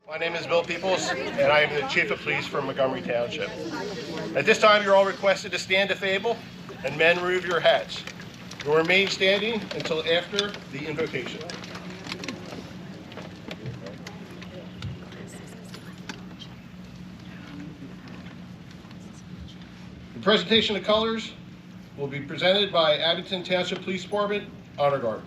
My name is Bill Peoples, and I am the Chief of Police for Montgomery Township. At this time, you're all requested to stand if able, and men remove your hats. You'll remain standing until after the invocation. The presentation of colors will be presented by Abington Township Police Department Honor Guard.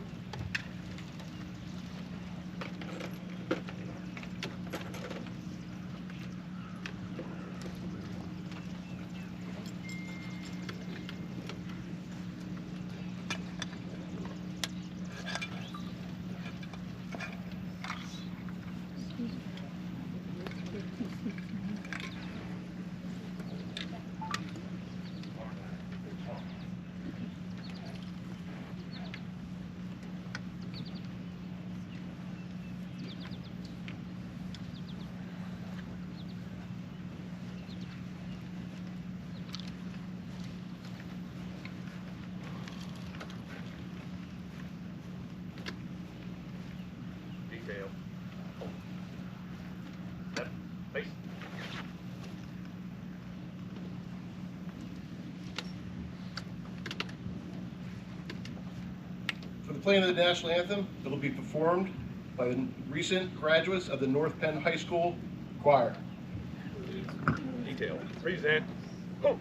For the playing of the national anthem, it will be performed by the recent graduates of the North Penn High School Choir. Detail. Present. Go.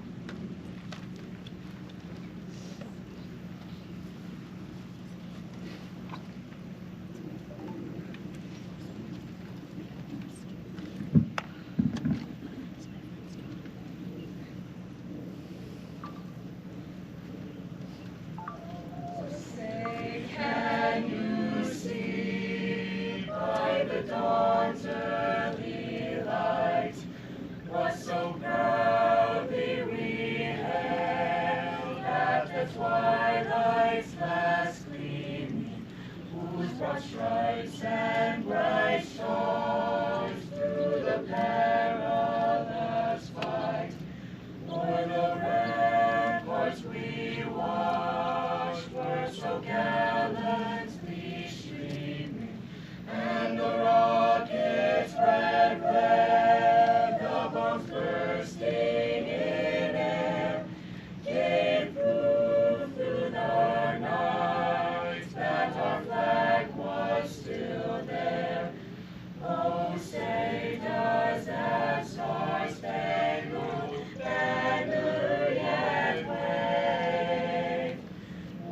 Twilight's last gleaming, whose broad stripes and bright stars through the perilous fight, o'er the ramparts we watched were so gallantly streaming, and the rockets red, the bombs bursting in air, came through the night that our flag was still there. Oh, say does that star-spangled banner yet wave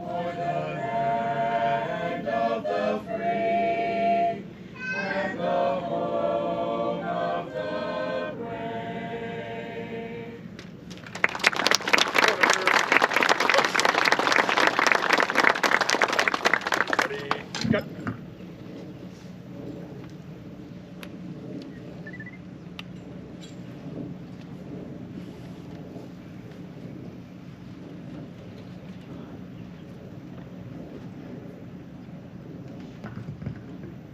o'er the land of the free and the home of the brave? Cut.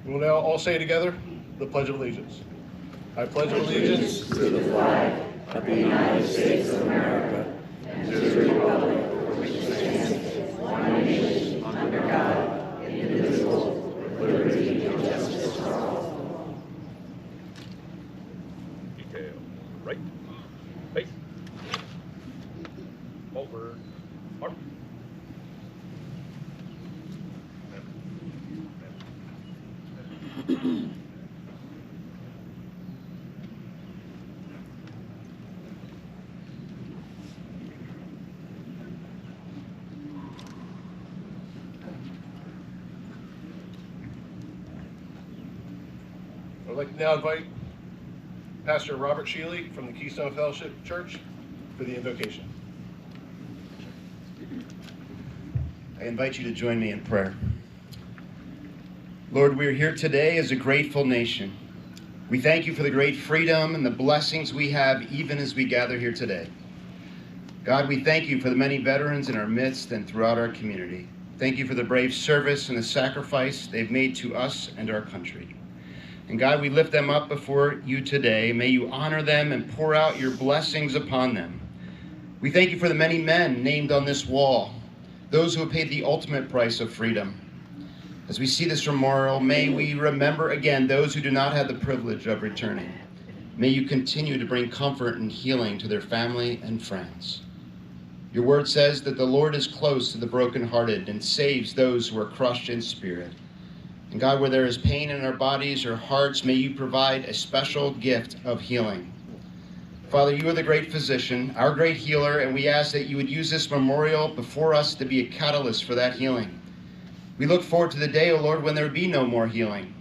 We will now all say together the Pledge of Allegiance. I pledge allegiance To the flag of the United States of America and to the republic for which it stands, one nation, under God, indivisible, with liberty and justice for all. Detail. Right. Face. Over. Arm. I'd like to now invite Pastor Robert Shealy from the Keystone Fellowship Church for the invocation. I invite you to join me in prayer. Lord, we're here today as a grateful nation. We thank you for the great freedom and the blessings we have even as we gather here today. God, we thank you for the many veterans in our midst and throughout our community. Thank you for the brave service and the sacrifice they've made to us and our country. And God, we lift them up before you today. May you honor them and pour out your blessings upon them. We thank you for the many men named on this wall, those who have paid the ultimate price of freedom. As we see this memorial, may we remember again those who do not have the privilege of returning. May you continue to bring comfort and healing to their family and friends. Your word says that the Lord is close to the brokenhearted and saves those who are crushed in spirit. And God, where there is pain in our bodies or hearts, may you provide a special gift of healing. Father, you are the great physician, our great healer, and we ask that you would use this memorial before us to be a catalyst for that healing. We look forward to the day, O Lord, when there would be no more healing,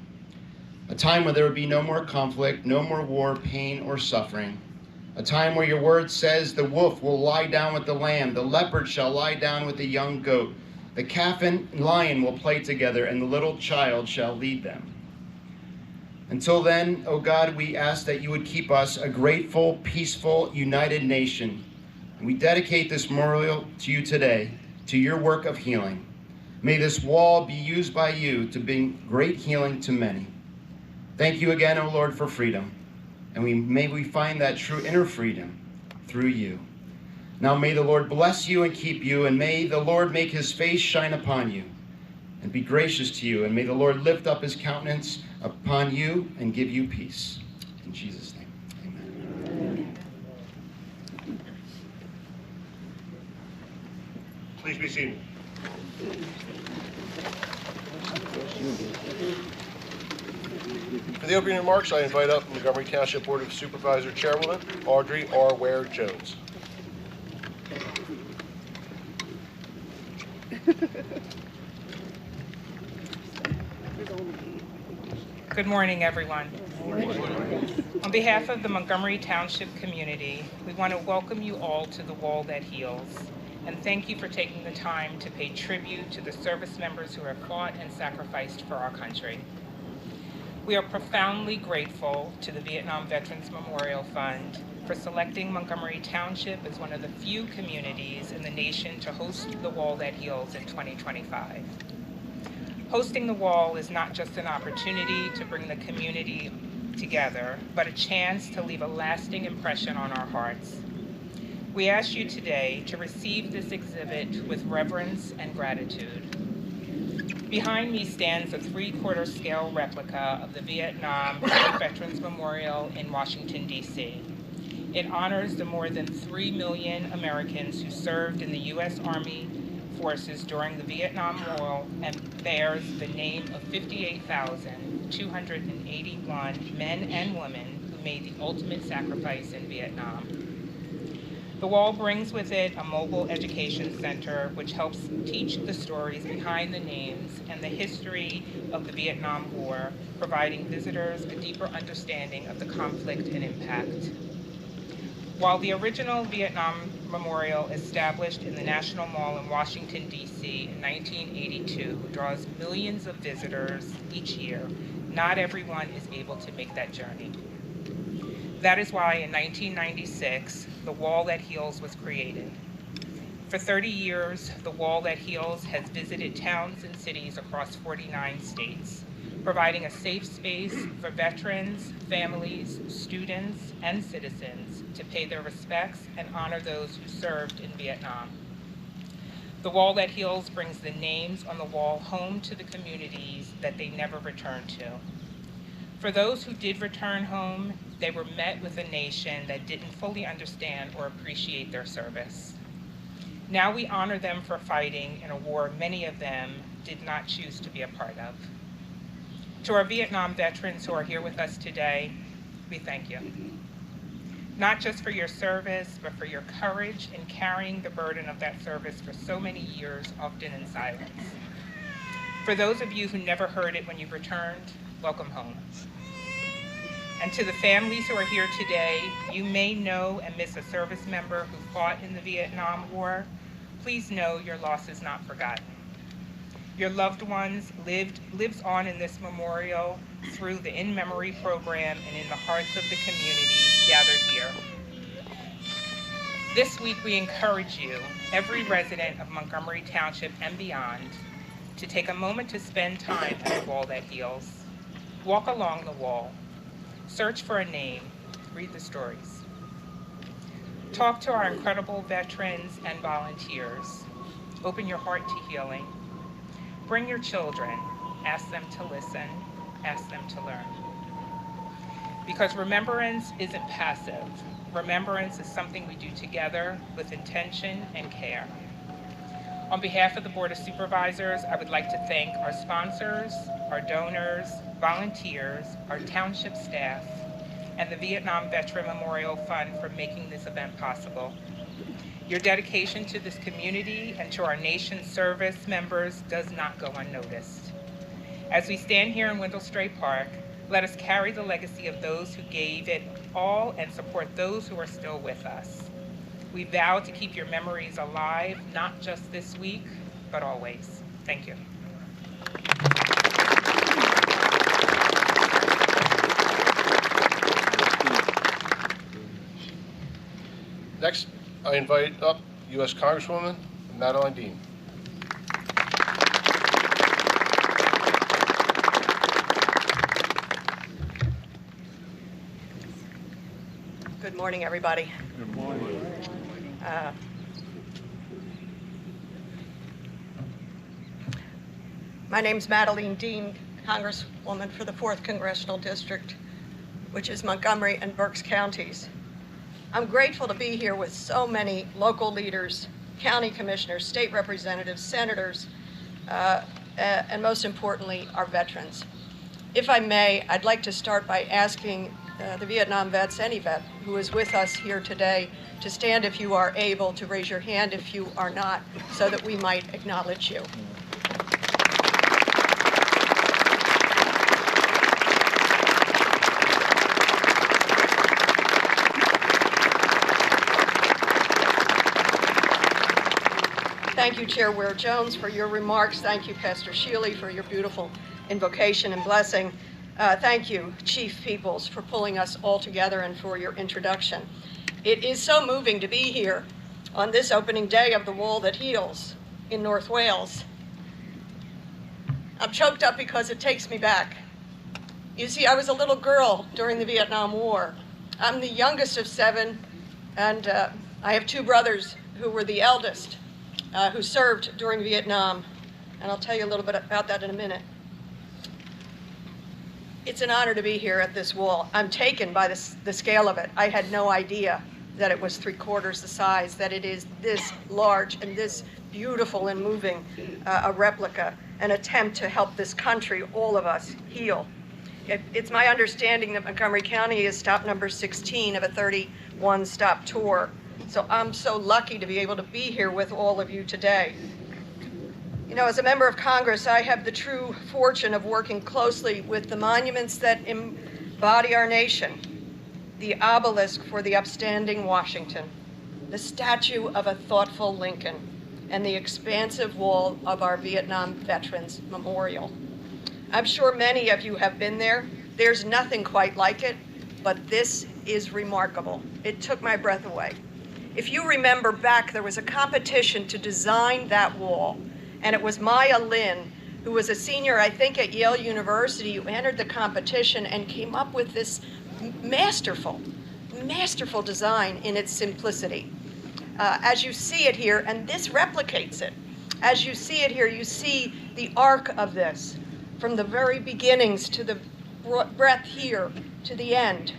a time when there would be no more conflict, no more war, pain, or suffering, a time where your word says the wolf will lie down with the lamb, the leopard shall lie down with the young goat, the calf and lion will play together, and the little child shall lead them. Until then, O God, we ask that you would keep us a grateful, peaceful, united nation. And we dedicate this memorial to you today, to your work of healing. May this wall be used by you to bring great healing to many. Thank you again, O Lord, for freedom. And may we find that true inner freedom through you. Now may the Lord bless you and keep you, and may the Lord make his face shine upon you and be gracious to you, and may the Lord lift up his countenance upon you and give you peace. In Jesus' name, amen. Please be seated. For the opening remarks, I invite up Montgomery Township Board of Supervisor Chairwoman Audrey R. Ware Jones. Good morning, everyone. On behalf of the Montgomery Township community, we want to welcome you all to the Wall That Heals, and thank you for taking the time to pay tribute to the service members who have fought and sacrificed for our country. We are profoundly grateful to the Vietnam Veterans Memorial Fund for selecting Montgomery Township as one of the few communities in the nation to host the Wall That Heals in 2025. Hosting the wall is not just an opportunity to bring the community together, but a chance to leave a lasting impression on our hearts. We ask you today to receive this exhibit with reverence and gratitude. Behind me stands a 3/4 scale replica of the Vietnam Veterans Memorial in Washington, D.C. It honors the more than 3 million Americans who served in the U.S. Army forces during the Vietnam War and bears the name of 58,281 men and women who made the ultimate sacrifice in Vietnam. The wall brings with it a mobile education center which helps teach the stories behind the names and the history of the Vietnam War, providing visitors a deeper understanding of the conflict and impact. While the original Vietnam Memorial, established in the National Mall in Washington, D.C. in 1982, draws millions of visitors each year, not everyone is able to make that journey. That is why in 1996, the Wall That Heals was created. For 30 years, the Wall That Heals has visited towns and cities across 49 states, providing a safe space for veterans, families, students, and citizens to pay their respects and honor those who served in Vietnam. The Wall That Heals brings the names on the wall home to the communities that they never returned to. For those who did return home, they were met with a nation that didn't fully understand or appreciate their service. Now we honor them for fighting in a war many of them did not choose to be a part of. To our Vietnam veterans who are here with us today, we thank you. Not just for your service, but for your courage in carrying the burden of that service for so many years, often in silence. For those of you who never heard it when you returned, welcome home. And to the families who are here today, you may know and miss a service member who fought in the Vietnam War. Please know your loss is not forgotten. Your loved ones lives on in this memorial through the In Memory program and in the hearts of the community gathered here. This week we encourage you, every resident of Montgomery Township and beyond, to take a moment to spend time at the Wall That Heals. Walk along the wall. Search for a name. Read the stories. Talk to our incredible veterans and volunteers. Open your heart to healing. Bring your children. ask them to listen, ask them to learn. Because remembrance isn't passive. Remembrance is something we do together with intention and care. On behalf of the Board of Supervisors, I would like to thank our sponsors, our donors, volunteers, our township staff, and the Vietnam Veteran Memorial Fund for making this event possible. Your dedication to this community and to our nation's service members does not go unnoticed. As we stand here in Wendell Strait Park, let us carry the legacy of those who gave it all and support those who are still with us. We vow to keep your memories alive, not just this week, but always. Thank you. Next, I invite up U.S. Congresswoman Madeline Dean. Good morning, everybody. Good morning. My name's Madeline Dean, Congresswoman for the 4th Congressional District, which is Montgomery and Berks counties. I'm grateful to be here with so many local leaders, county commissioners, state representatives, senators, and most importantly, our veterans. If I may, I'd like to start by asking the Vietnam vets, any vet who is with us here today, to stand if you are able, to raise your hand if you are not, so that we might acknowledge you. Thank you, Chair Ware-Jones, for your remarks. Thank you, Pastor Shealy, for your beautiful invocation and blessing. Thank you, Chief Peoples, for pulling us all together and for your introduction. It is so moving to be here on this opening day of the Wall That Heals in North Wales. I'm choked up because it takes me back. You see, I was a little girl during the Vietnam War. I'm the youngest of 7, and I have 2 brothers who were the eldest, who served during Vietnam, and I'll tell you a little bit about that in a minute. It's an honor to be here at this wall. I'm taken by the scale of it. I had no idea that it was 3/4 the size, that it is this large and this beautiful and moving a replica, an attempt to help this country, all of us, heal. It's my understanding that Montgomery County is stop number 16 of a 31-stop tour. So I'm so lucky to be able to be here with all of you today. You know, as a member of Congress, I have the true fortune of working closely with the monuments that embody our nation. The obelisk for the upstanding Washington, the statue of a thoughtful Lincoln, and the expansive wall of our Vietnam Veterans Memorial. I'm sure many of you have been there. There's nothing quite like it, but this is remarkable. It took my breath away. If you remember back, there was a competition to design that wall, and it was Maya Lin, who was a senior, I think, at Yale University, who entered the competition and came up with this masterful design in its simplicity. As you see it here, and this replicates it, as you see it here, you see the arc of this, from the very beginnings to the breadth here to the end.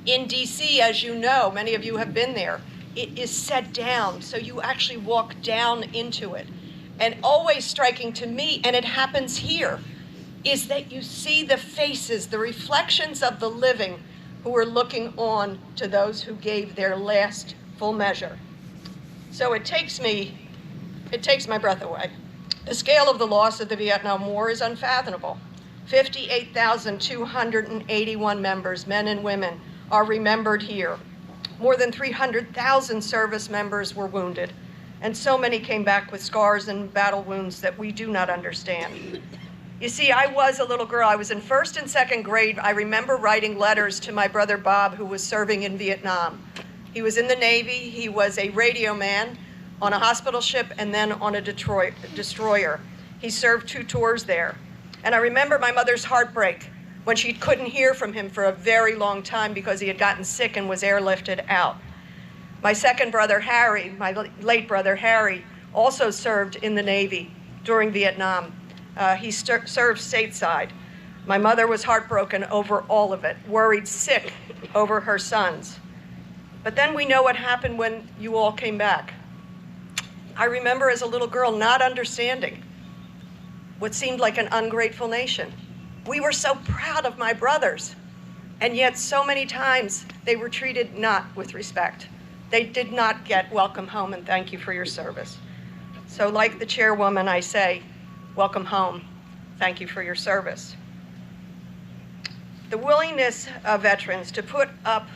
In DC, as you know, many of you have been there, it is set down, so you actually walk down into it. And always striking to me, and it happens here, is that you see the faces, the reflections of the living who are looking on to those who gave their last full measure. So it takes my breath away. The scale of the loss of the Vietnam War is unfathomable. 58,281 members, men and women, are remembered here. More than 300,000 service members were wounded, and so many came back with scars and battle wounds that we do not understand. You see, I was a little girl. I was in 1st and 2nd grade. I remember writing letters to my brother Bob, who was serving in Vietnam. He was in the Navy. He was a radio man on a hospital ship and then on a destroyer. He served 2 tours there. And I remember my mother's heartbreak when she couldn't hear from him for a very long time because he had gotten sick and was airlifted out. My second brother, Harry, my late brother, Harry, also served in the Navy during Vietnam. He served stateside. My mother was heartbroken over all of it, worried sick over her sons. But then we know what happened when you all came back. I remember as a little girl not understanding what seemed like an ungrateful nation. We were so proud of my brothers, and yet so many times they were treated not with respect. They did not get welcome home and thank you for your service. So like the chairwoman, I say, welcome home, thank you for your service. The willingness of veterans to put up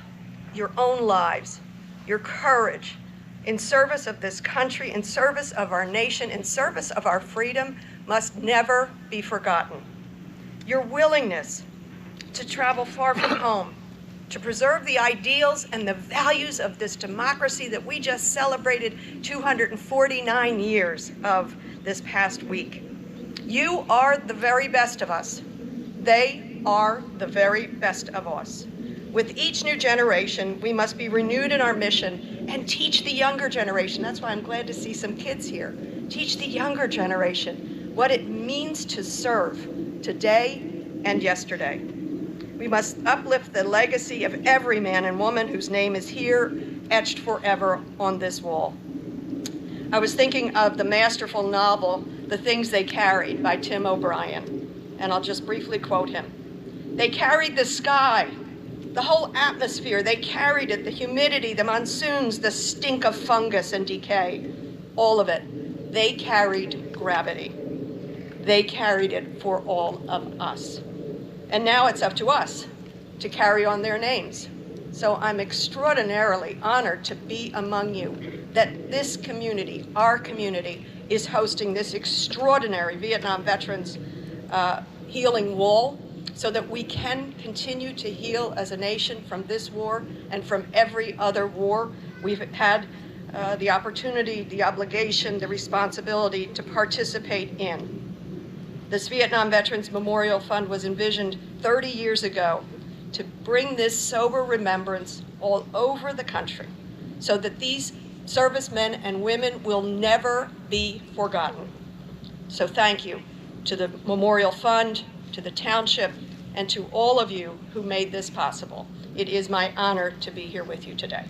your own lives, your courage, in service of this country, in service of our nation, in service of our freedom, must never be forgotten. Your willingness to travel far from home, to preserve the ideals and the values of this democracy that we just celebrated 249 years of this past week. You are the very best of us. They are the very best of us. With each new generation, we must be renewed in our mission and teach the younger generation. That's why I'm glad to see some kids here. Teach the younger generation what it means to serve today and yesterday. We must uplift the legacy of every man and woman whose name is here, etched forever on this wall. I was thinking of the masterful novel, The Things They Carried by Tim O'Brien, and I'll just briefly quote him. They carried the sky, the whole atmosphere. They carried it, the humidity, the monsoons, the stink of fungus and decay, all of it. They carried gravity. They carried it for all of us. And now it's up to us to carry on their names. So I'm extraordinarily honored to be among you, that this community, our community, is hosting this extraordinary Vietnam Veterans Healing Wall, so that we can continue to heal as a nation from this war and from every other war we've had the opportunity, the obligation, the responsibility to participate in. This Vietnam Veterans Memorial Fund was envisioned 30 years ago to bring this sober remembrance all over the country so that these servicemen and women will never be forgotten. So thank you to the Memorial Fund, to the township, and to all of you who made this possible. It is my honor to be here with you today.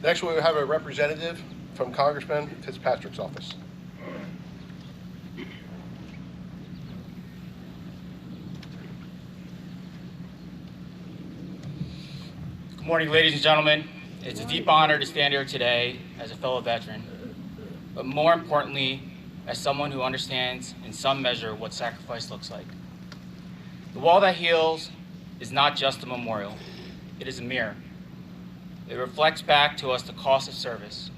Next, we have a representative from Congressman Fitzpatrick's office. Good morning, ladies and gentlemen. It's a deep honor to stand here today as a fellow veteran, but more importantly, as someone who understands in some measure what sacrifice looks like. The wall that heals is not just a memorial, it is a mirror. It reflects back to us the cost of service.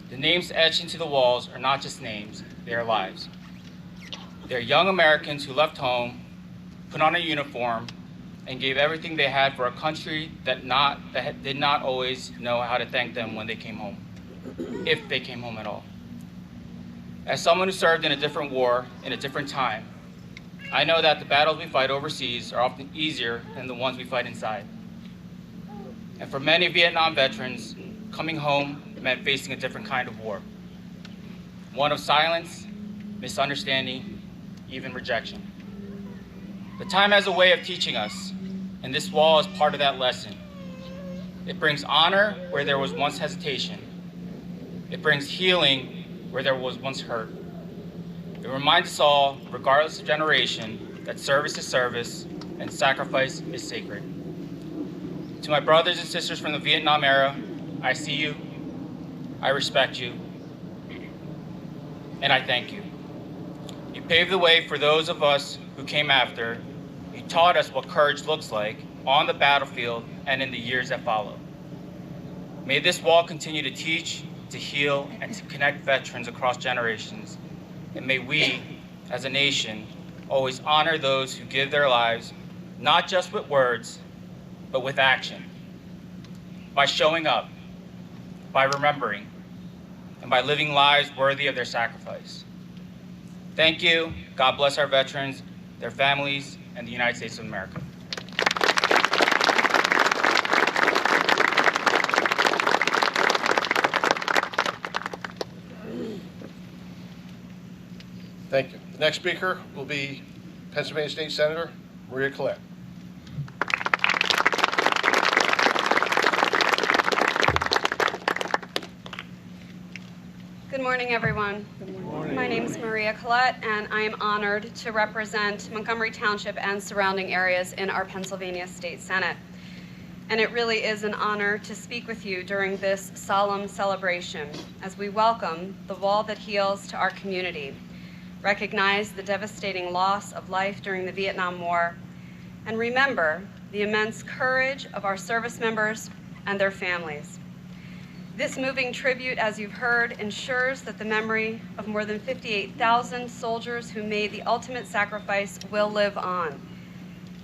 The names etched into the walls are not just names, they are lives. They are young Americans who left home, put on a uniform, and gave everything they had for a country that did not always know how to thank them when they came home, if they came home at all. As someone who served in a different war, in a different time, I know that the battles we fight overseas are often easier than the ones we fight inside. And for many Vietnam veterans, coming home meant facing a different kind of war. One of silence, misunderstanding, even rejection. The time has a way of teaching us, and this wall is part of that lesson. It brings honor where there was once hesitation. It brings healing where there was once hurt. It reminds us all, regardless of generation, that service is service and sacrifice is sacred. To my brothers and sisters from the Vietnam era, I see you, I respect you, and I thank you. You paved the way for those of us who came after. You taught us what courage looks like on the battlefield and in the years that follow. May this wall continue to teach, to heal, and to connect veterans across generations. And may we, as a nation, always honor those who give their lives, not just with words, but with action. By showing up, by remembering, and by living lives worthy of their sacrifice. Thank you. God bless our veterans, their families, and the United States of America. Next speaker will be Pennsylvania State Senator Maria Collette. Good morning, everyone. Good morning. My name is Maria Collette, and I am honored to represent Montgomery Township and surrounding areas in our Pennsylvania State Senate. And it really is an honor to speak with you during this solemn celebration as we welcome the wall that heals to our community, recognize the devastating loss of life during the Vietnam War, and remember the immense courage of our service members and their families. This moving tribute, as you've heard, ensures that the memory of more than 58,000 soldiers who made the ultimate sacrifice will live on.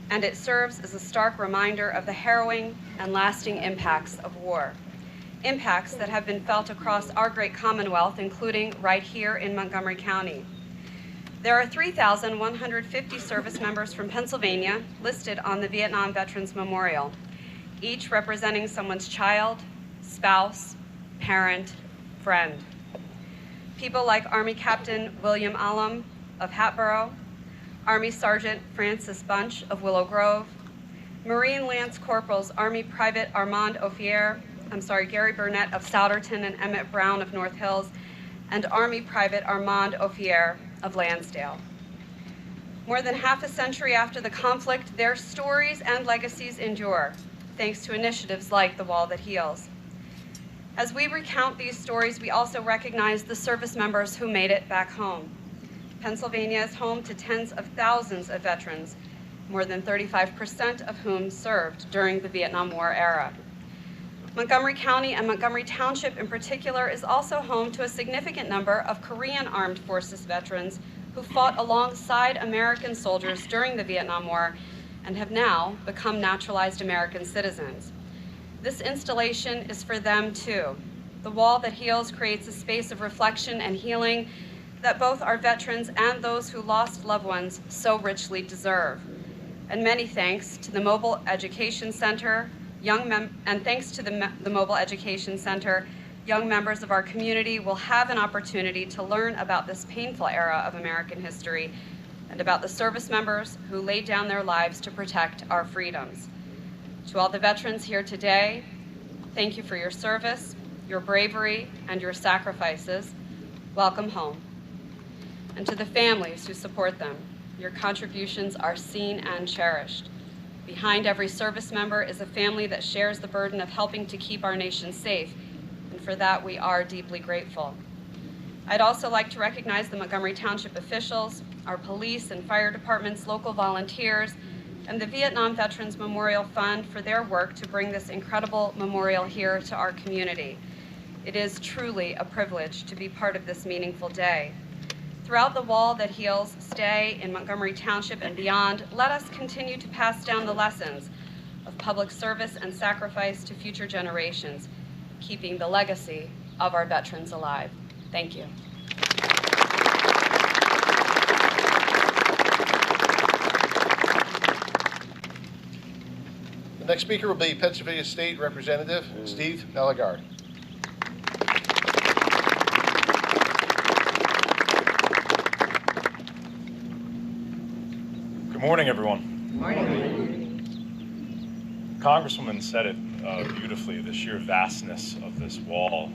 And it serves as a stark reminder of the harrowing and lasting impacts of war. Impacts that have been felt across our great Commonwealth, including right here in Montgomery County. There are 3,150 service members from Pennsylvania listed on the Vietnam Veterans Memorial, each representing someone's child, spouse, parent, friend. People like Army Captain William Allam of Hatboro, Army Sergeant Francis Bunch of Willow Grove, Marine Lance Corporals Army Private Gary Burnett of Souderton and Emmett Brown of North Hills, and Army Private Armand Offier of Lansdale. More than half a century after the conflict, their stories and legacies endure, thanks to initiatives like the Wall That Heals. As we recount these stories, we also recognize the service members who made it back home. Pennsylvania is home to tens of thousands of veterans, more than 35% of whom served during the Vietnam War era. Montgomery County and Montgomery Township in particular is also home to a significant number of Korean Armed Forces veterans who fought alongside American soldiers during the Vietnam War and have now become naturalized American citizens. This installation is for them too. The Wall That Heals creates a space of reflection and healing that both our veterans and those who lost loved ones so richly deserve. And many thanks to the Mobile Education Center, thanks to the Mobile Education Center, young members of our community will have an opportunity to learn about this painful era of American history and about the service members who laid down their lives to protect our freedoms. To all the veterans here today, thank you for your service, your bravery, and your sacrifices. Welcome home. And to the families who support them, your contributions are seen and cherished. Behind every service member is a family that shares the burden of helping to keep our nation safe, and for that we are deeply grateful. I'd also like to recognize the Montgomery Township officials, our police and fire departments, local volunteers, and the Vietnam Veterans Memorial Fund for their work to bring this incredible memorial here to our community. It is truly a privilege to be part of this meaningful day. Throughout the Wall That Heals stay in Montgomery Township and beyond, let us continue to pass down the lessons of public service and sacrifice to future generations, keeping the legacy of our veterans alive. Thank you. The next speaker will be Pennsylvania State Representative Steve Malagard. Good morning, everyone. Good morning. Congresswoman said it beautifully, the sheer vastness of this wall.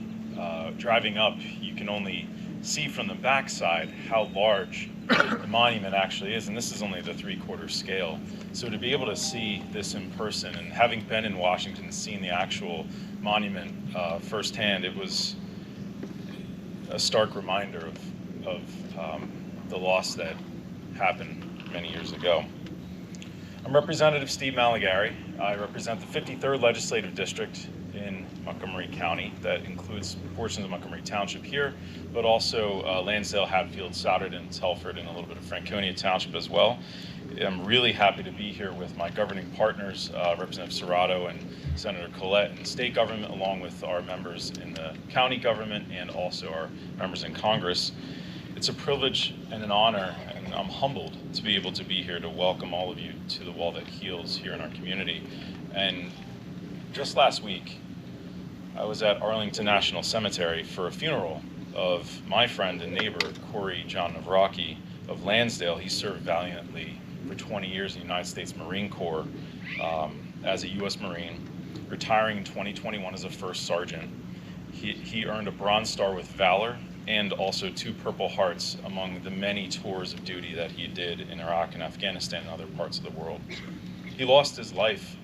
Driving up, you can only see from the backside how large the monument actually is, and this is only the 3/4 scale. So to be able to see this in person, and having been in Washington and seen the actual monument firsthand, it was a stark reminder of the loss that happened many years ago. I'm Representative Steve Malagary. I represent the 53rd Legislative District in Montgomery County. That includes portions of Montgomery Township here, but also Lansdale, Hatfield, Souderton, Telford, and a little bit of Franconia Township as well. I'm really happy to be here with my governing partners, Representative Serrato and Senator Collette in state government, along with our members in the county government and also our members in Congress. It's a privilege and an honor, and I'm humbled to be able to be here to welcome all of you to the Wall That Heals here in our community. And just last week, I was at Arlington National Cemetery for a funeral of my friend and neighbor, Corey John Navraki, of Lansdale. He served valiantly for 20 years in the United States Marine Corps as a U.S. Marine, retiring in 2021 as a first sergeant. He earned a Bronze Star with Valor and also 2 Purple Hearts among the many tours of duty that he did in Iraq and Afghanistan and other parts of the world. He lost his life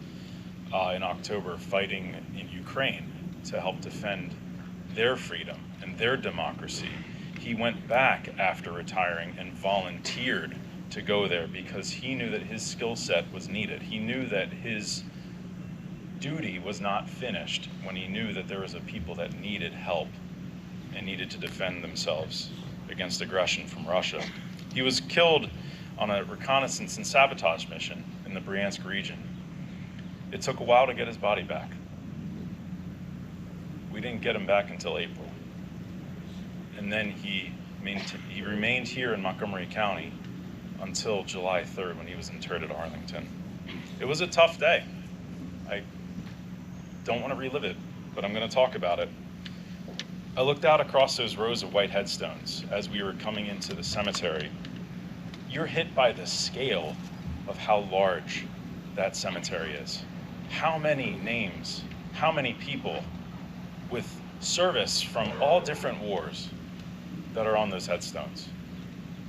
in October fighting in Ukraine to help defend their freedom and their democracy. He went back after retiring and volunteered to go there because he knew that his skill set was needed. He knew that his duty was not finished when he knew that there was a people that needed help and needed to defend themselves against aggression from Russia. He was killed on a reconnaissance and sabotage mission in the Bryansk region. It took a while to get his body back. We didn't get him back until April. And then he remained here in Montgomery County until July 3rd when he was interred at Arlington. It was a tough day. I don't want to relive it, but I'm going to talk about it. I looked out across those rows of white headstones as we were coming into the cemetery. You're hit by the scale of how large that cemetery is. How many names, how many people with service from all different wars that are on those headstones.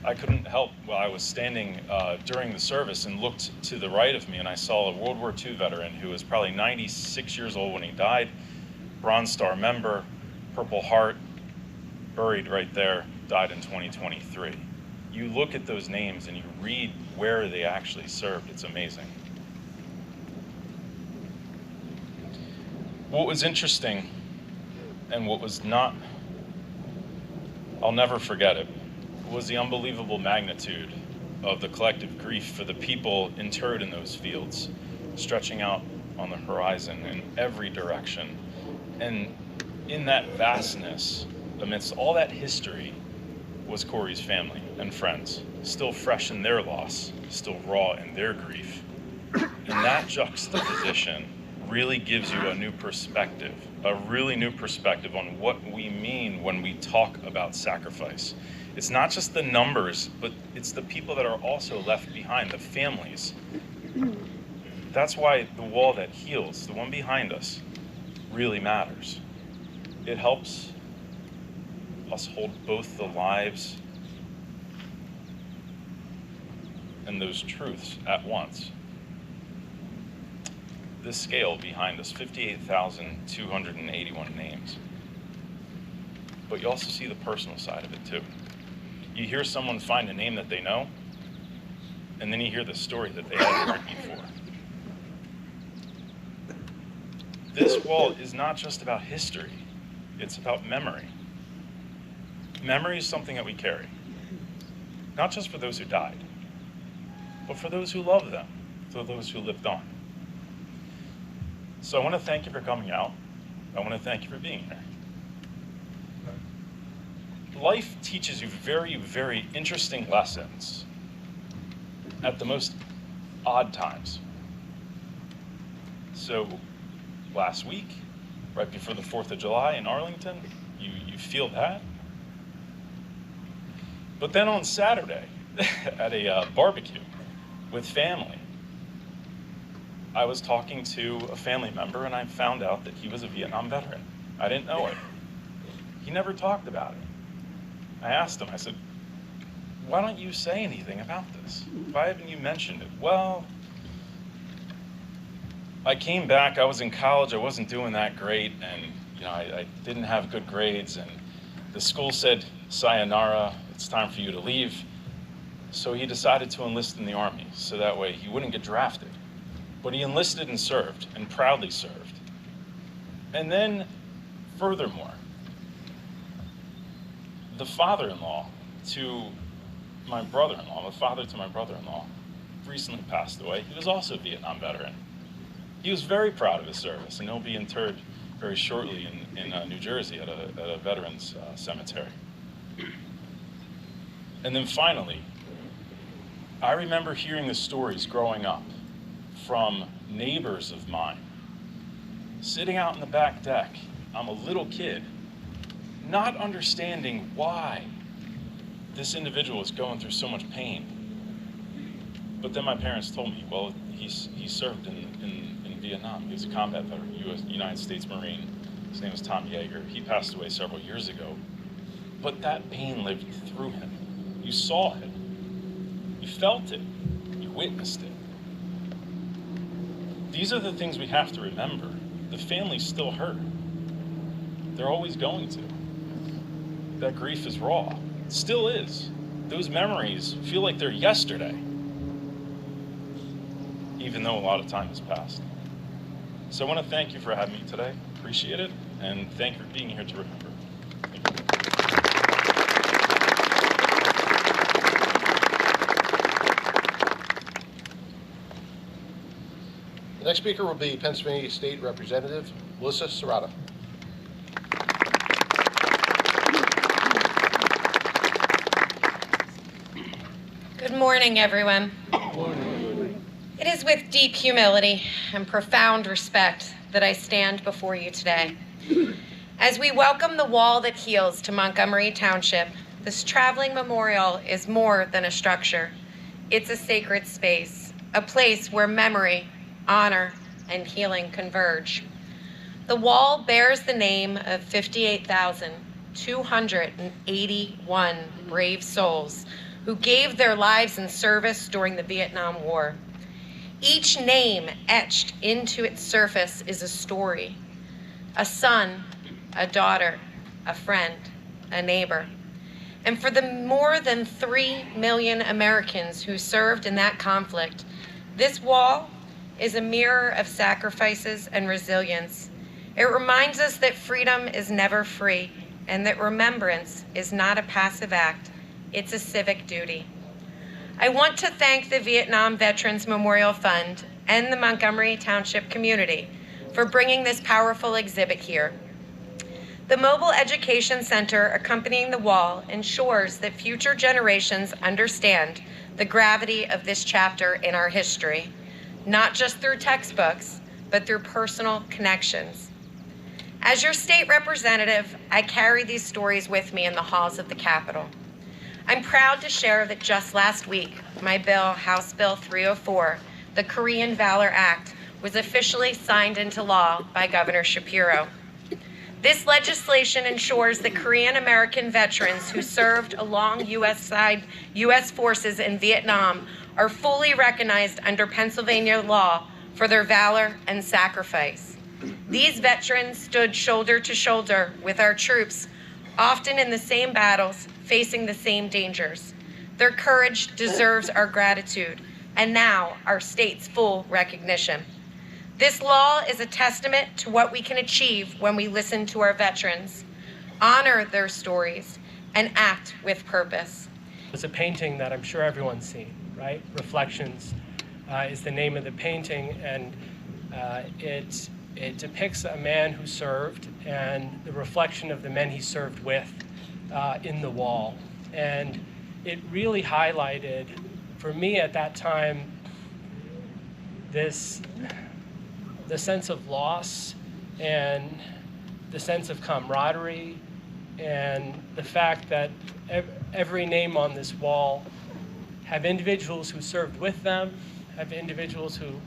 I couldn't help while I was standing during the service and looked to the right of me, and I saw a World War II veteran who was probably 96 years old when he died, Bronze Star member, Purple Heart, buried right there, died in 2023. You look at those names and you read where they actually served. It's amazing. What was interesting and what was not, I'll never forget it, was the unbelievable magnitude of the collective grief for the people interred in those fields, stretching out on the horizon in every direction. And in that vastness, amidst all that history, was Corey's family and friends, still fresh in their loss, still raw in their grief. And that juxtaposition really gives you a new perspective, a really new perspective on what we mean when we talk about sacrifice. It's not just the numbers, but it's the people that are also left behind, the families. That's why the wall that heals, the one behind us, really matters. It helps us hold both the lives and those truths at once. This scale behind us, 58,281 names. But you also see the personal side of it too. You hear someone find a name that they know, and then you hear the story that they hadn't heard before. This wall is not just about history, it's about memory. Memory is something that we carry, not just for those who died, but for those who love them, for those who lived on. So I want to thank you for coming out. I want to thank you for being here. Life teaches you very, very interesting lessons at the most odd times. So last week, right before the 4th of July in Arlington, you feel that. But then on Saturday at a barbecue with family, I was talking to a family member and I found out that he was a Vietnam veteran. I didn't know it. He never talked about it. I asked him, I said, why don't you say anything about this? Why haven't you mentioned it? Well, I came back, I was in college, I wasn't doing that great, and I didn't have good grades, and the school said, sayonara, it's time for you to leave. So he decided to enlist in the Army, so that way he wouldn't get drafted. But he enlisted and served, and proudly served. And then, furthermore, the father-in-law to my brother-in-law, the father to my brother-in-law, recently passed away. He was also a Vietnam veteran. He was very proud of his service, and he'll be interred very shortly in New Jersey at a veterans cemetery. And then finally, I remember hearing the stories growing up from neighbors of mine, sitting out in the back deck. I'm a little kid, not understanding why this individual is going through so much pain. But then my parents told me, well, he served in Vietnam. He was a combat veteran, United States Marine. His name was Tom Yeager. He passed away several years ago. But that pain lived through him. You saw it. You felt it. You witnessed it. These are the things we have to remember. The family's still hurt. They're always going to. That grief is raw. It still is. Those memories feel like they're yesterday, even though a lot of time has passed. So I want to thank you for having me today. Appreciate it. And thank you for being here to remember. Thank you. The next speaker will be Pennsylvania State Representative Melissa Serrata. Good morning, everyone. It is with deep humility and profound respect that I stand before you today. As we welcome the wall that heals to Montgomery Township, this traveling memorial is more than a structure. It's a sacred space, a place where memory, honor, and healing converge. The wall bears the name of 58,281 brave souls who gave their lives in service during the Vietnam War. Each name etched into its surface is a story, a son, a daughter, a friend, a neighbor. And for the more than 3 million Americans who served in that conflict, this wall is a mirror of sacrifices and resilience. It reminds us that freedom is never free and that remembrance is not a passive act, it's a civic duty. I want to thank the Vietnam Veterans Memorial Fund and the Montgomery Township community for bringing this powerful exhibit here. The Mobile Education Center accompanying the wall ensures that future generations understand the gravity of this chapter in our history, not just through textbooks, but through personal connections. As your state representative, I carry these stories with me in the halls of the Capitol. I'm proud to share that just last week, my bill, House Bill 304, the Korean Valor Act, was officially signed into law by Governor Shapiro. This legislation ensures that Korean American veterans who served along U.S. forces in Vietnam are fully recognized under Pennsylvania law for their valor and sacrifice. These veterans stood shoulder to shoulder with our troops, often in the same battles, facing the same dangers. Their courage deserves our gratitude, and now our state's full recognition. This law is a testament to what we can achieve when we listen to our veterans, honor their stories, and act with purpose. It's a painting that I'm sure everyone's seen, right? Reflections is the name of the painting, and it depicts a man who served and the reflection of the men he served with in the wall. And it really highlighted, for me at that time, the sense of loss and the sense of camaraderie and the fact that every name on this wall have individuals who served with them, have individuals who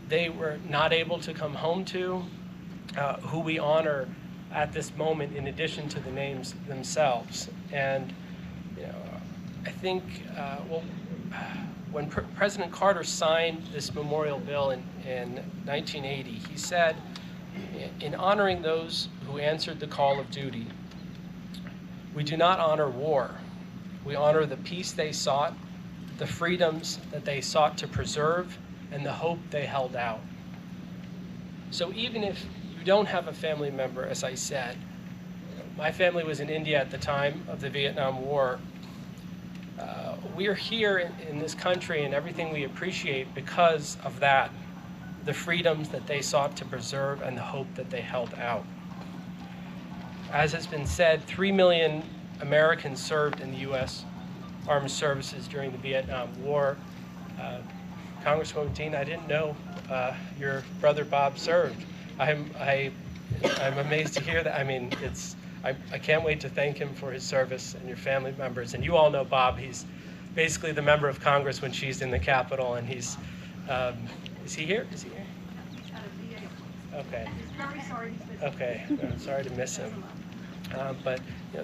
they were not able to come home to, who we honor at this moment in addition to the names themselves. And I think, when President Carter signed this memorial bill in 1980, he said, in honoring those who answered the call of duty, we do not honor war. We honor the peace they sought, the freedoms that they sought to preserve, and the hope they held out. So even if you don't have a family member, as I said, my family was in India at the time of the Vietnam War. We're here in this country and everything we appreciate because of that, the freedoms that they sought to preserve and the hope that they held out. As has been said, 3 million Americans served in the U.S. Armed Services during the Vietnam War. Congresswoman Dean, I didn't know your brother Bob served. I'm amazed to hear that. I mean, I can't wait to thank him for his service and your family members. And you all know Bob. He's basically the member of Congress when she's in the Capitol, and he's, is he here? Is he here? Okay. Okay, sorry to miss him. But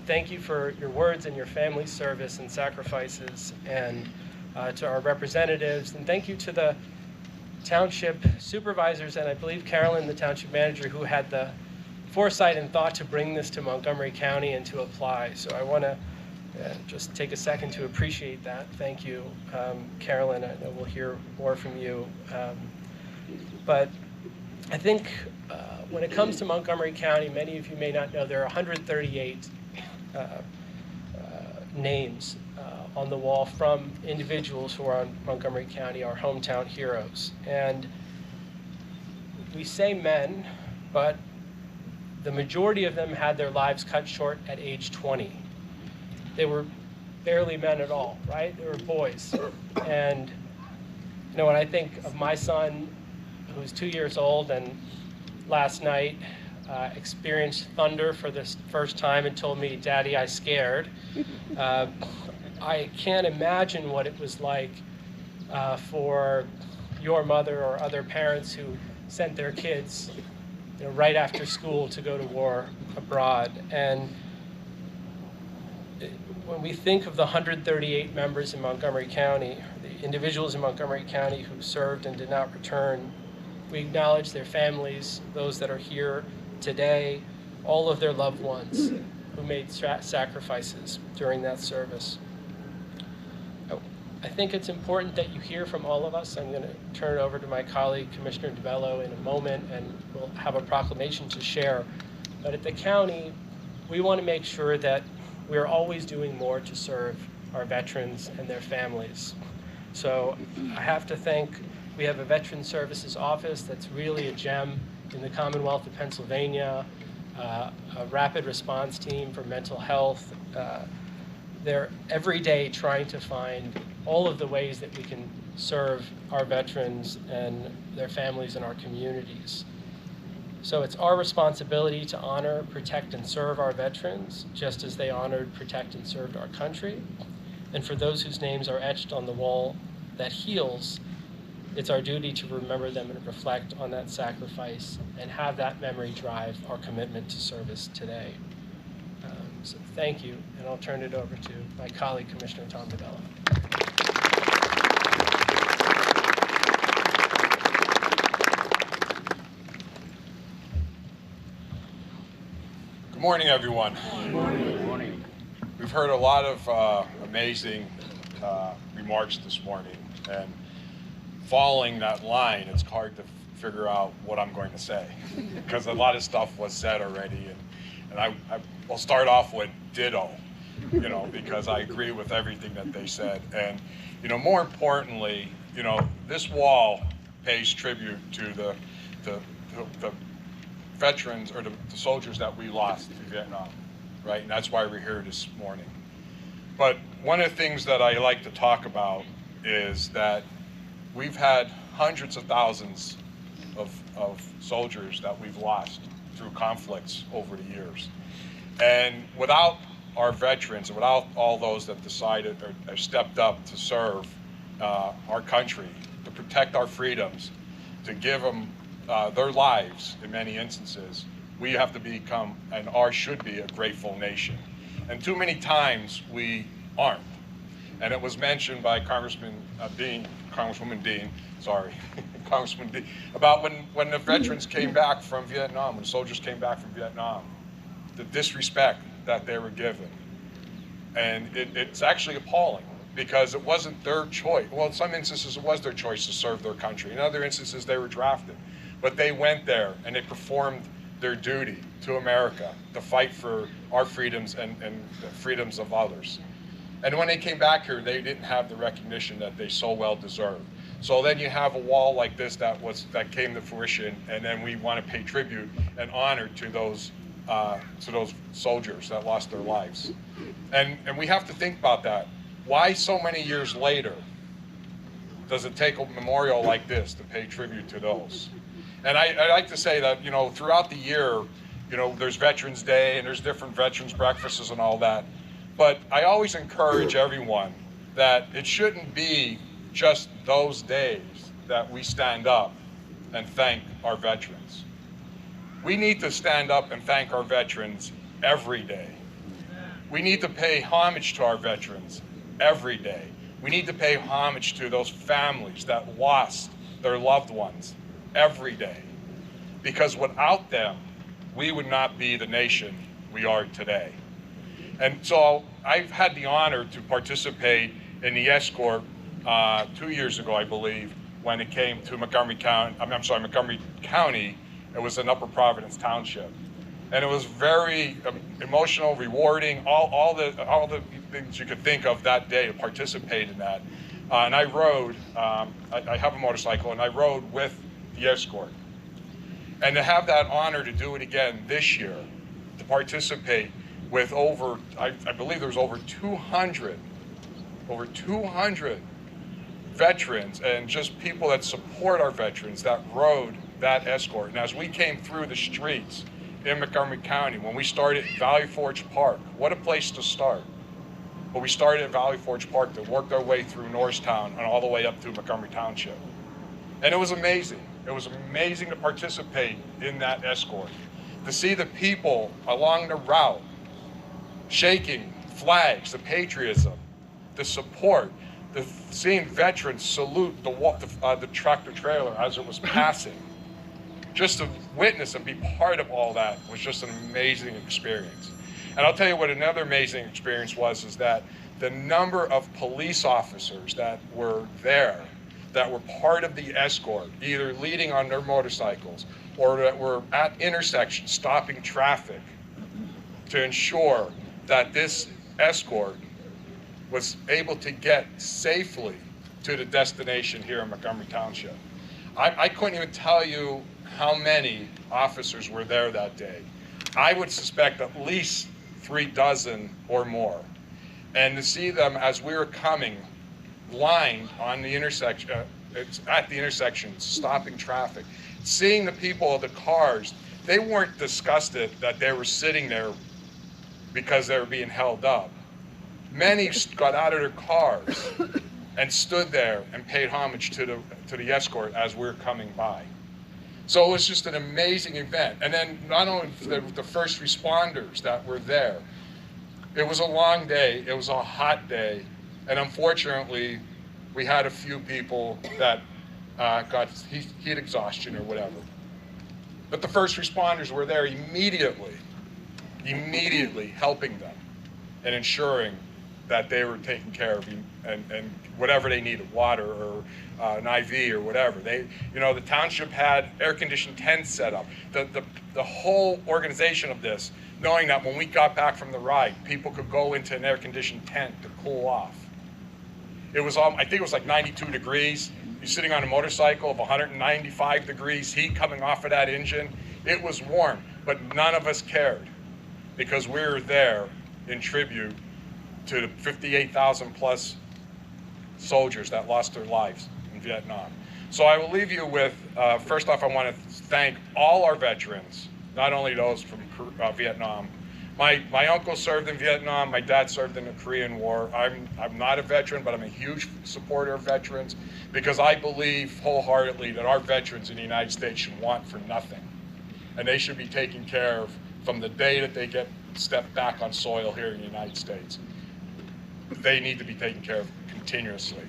thank you for your words and your family's service and sacrifices, and to our representatives, and thank you to the township supervisors, and I believe Carolyn, the township manager, who had the foresight and thought to bring this to Montgomery County and to apply. So I want to just take a second to appreciate that. Thank you, Carolyn. I know we'll hear more from you. But I think when it comes to Montgomery County, many of you may not know there are 138 names on the wall from individuals who are on Montgomery County, our hometown heroes. And we say men, but the majority of them had their lives cut short at age 20. They were barely men at all, right? They were boys. And when I think of my son, who's 2 years old, and last night experienced thunder for the first time and told me, "Daddy, I scared." I can't imagine what it was like for your mother or other parents who sent their kids right after school to go to war abroad. And when we think of the 138 members in Montgomery County, the individuals in Montgomery County who served and did not return, we acknowledge their families, those that are here today, all of their loved ones who made sacrifices during that service. I think it's important that you hear from all of us. I'm going to turn it over to my colleague, Commissioner DeBello, in a moment, and we'll have a proclamation to share. But at the county, we want to make sure that we're always doing more to serve our veterans and their families. So I have to thank, we have a Veteran Services Office that's really a gem in the Commonwealth of Pennsylvania, a rapid response team for mental health. They're every day trying to find all of the ways that we can serve our veterans and their families in our communities. So it's our responsibility to honor, protect, and serve our veterans, just as they honored, protect, and served our country. And for those whose names are etched on the wall that heals, it's our duty to remember them and reflect on that sacrifice and have that memory drive our commitment to service today. So thank you, and I'll turn it over to my colleague, Commissioner Tom DeBello. Good morning, everyone. Good morning. Good morning. We've heard a lot of amazing remarks this morning, and following that line, it's hard to figure out what I'm going to say because a lot of stuff was said already, and I'll start off with ditto, because I agree with everything that they said. And, more importantly, this wall pays tribute to the veterans or the soldiers that we lost in Vietnam, right? And that's why we're here this morning. But one of the things that I like to talk about is that we've had hundreds of thousands of soldiers that we've lost through conflicts over the years. And without our veterans, and without all those that decided or stepped up to serve our country, to protect our freedoms, to give them their lives in many instances, we have to become and should be a grateful nation. And too many times we aren't. And it was mentioned by Congresswoman Dean, about when the veterans came back from Vietnam, when soldiers came back from Vietnam, the disrespect that they were given. And it's actually appalling because it wasn't their choice. Well, in some instances it was their choice to serve their country. In other instances they were drafted. But they went there and they performed their duty to America to fight for our freedoms and the freedoms of others. And when they came back here, they didn't have the recognition that they so well deserved. So then you have a wall like this that came to fruition, and then we want to pay tribute and honor to those soldiers that lost their lives. And we have to think about that. Why so many years later does it take a memorial like this to pay tribute to those? And I like to say that, throughout the year, You know, there's Veterans Day and there's different veterans breakfasts and all that. But I always encourage everyone that it shouldn't be just those days that we stand up and thank our veterans. We need to stand up and thank our veterans every day. We need to pay homage to our veterans every day. We need to pay homage to those families that lost their loved ones every day. Because without them, we would not be the nation we are today. And so I've had the honor to participate in the escort 2 years ago, I believe, when it came to Montgomery County. Montgomery County. It was in Upper Providence Township, and it was very emotional, rewarding. All the things you could think of that day to participate in that. And I rode. I have a motorcycle, and I rode with the escort. And to have that honor to do it again this year, to participate with over, I believe there was over 200 veterans and just people that support our veterans that rode that escort. And as we came through the streets in Montgomery County, when we started at Valley Forge Park, what a place to start. But we started at Valley Forge Park to work our way through Norristown and all the way up through Montgomery Township. And it was amazing. It was amazing to participate in that escort, to see the people along the route shaking flags, the patriotism, the support, seeing veterans salute the tractor trailer as it was passing. Just to witness and be part of all that was just an amazing experience. And I'll tell you what another amazing experience was, is that the number of police officers that were there, that were part of the escort, either leading on their motorcycles or that were at intersections stopping traffic to ensure that this escort was able to get safely to the destination here in Montgomery Township. I couldn't even tell you how many officers were there that day. I would suspect at least 36 or more. And to see them as we were coming, lined on the intersection, at the intersection, stopping traffic, seeing the people of the cars, they weren't disgusted that they were sitting there because they were being held up. Many got out of their cars and stood there and paid homage to the escort as we were coming by. So it was just an amazing event. And then not only the first responders that were there, it was a long day, it was a hot day, and unfortunately, we had a few people that got heat exhaustion or whatever. But the first responders were there immediately helping them and ensuring that they were taken care of and whatever they needed, water or an IV or whatever. The township had air-conditioned tents set up. The whole organization of this, knowing that when we got back from the ride, people could go into an air-conditioned tent to cool off. It was, I think it was like 92 degrees. You're sitting on a motorcycle of 195 degrees, heat coming off of that engine. It was warm, but none of us cared because we were there in tribute to the 58,000 plus soldiers that lost their lives in Vietnam. So I will leave you with, first off, I want to thank all our veterans, not only those from Vietnam. My uncle served in Vietnam, my dad served in the Korean War. I'm not a veteran, but I'm a huge supporter of veterans because I believe wholeheartedly that our veterans in the United States should want for nothing. And they should be taken care of from the day that they get stepped back on soil here in the United States. They need to be taken care of continuously.